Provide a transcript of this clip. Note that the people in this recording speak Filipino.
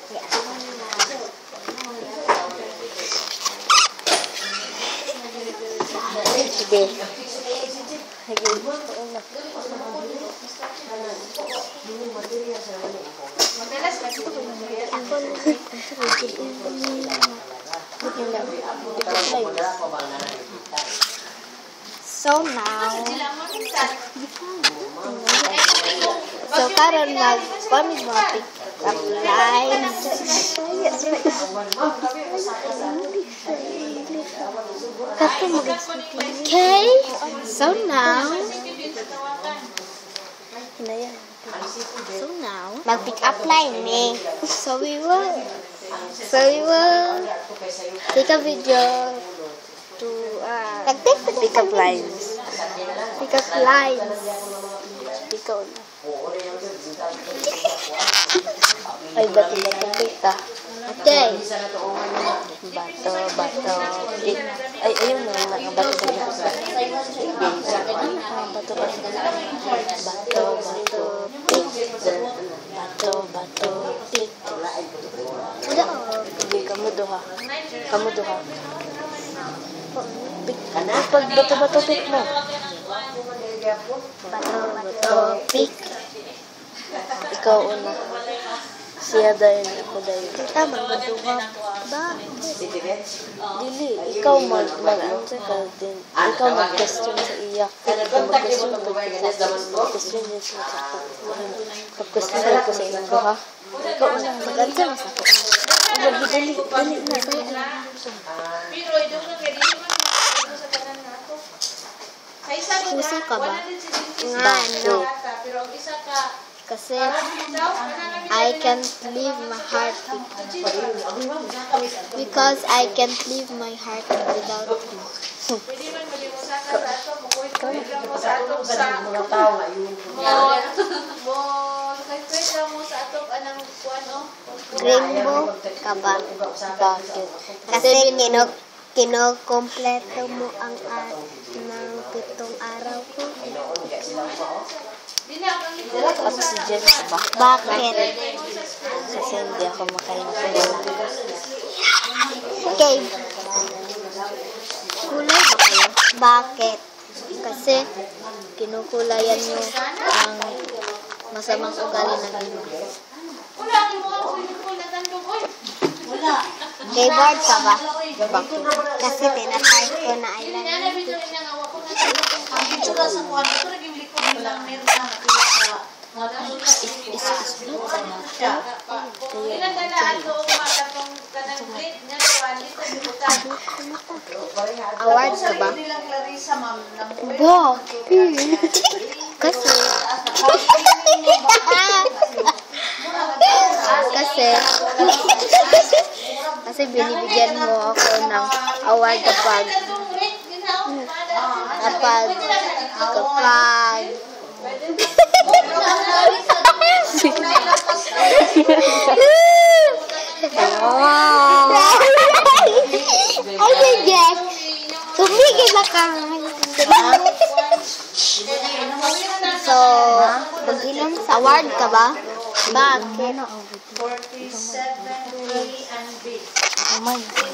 Sige. So now, karon mag-pamig mga pick-up lines. Okay, so now, mag-pick up line eh. So we will take a video to pick up lines. Pick up lines. Ikaw na. Ay, bato-bato kita. Okay. Bato. Ay, ayun na. Bato-bato. Bato. Hindi, kamu duha. Pag bato-bato pick mo. Bato, pick. Ikaw una. Siya dahil ako dahil. Tama, baduha. Ba? Dili, ikaw mag-answer ka din. Ikaw mag-question sa iya. Ikaw mag-question sa mag-question din sa pag-question ko sa inyong duha. Ikaw una, mag-answer sa ako. Dali na. Pero ito na kaya dito man sa tanan nato. Puso ka ba? Pero ang isa ka kasi I can't leave my heart because I can't leave my heart without you. pwede man malimusa ka sa ato mo sa ato sa mga tao mo sa ato anang kuano Rainbow ka ba? Bakit? Kasi kinokompleto mo ang ng 7 araw ko. Oxygen ka ba? Bakit? Kasi hindi ako makain sa wala. Okay. Kulay ba kayo? Bakit? Kasi kinukulayan mo ang masamang ugali ng iba. wala ang mga ko na tandog wala Favored ka ba? Bakit? Kasi tinatay ko na I love na video na nga ko na ang video sa kuan ito naging likod lang meron na sa ilan na ato matapong kanang grade nga kuan ito diputan award ka ba? Kasi kasi binibigyan mo ako ng award kapag tumigil na ka. So, mag-inom sa award ka ba? Bakit? 47A and B. Oh my God.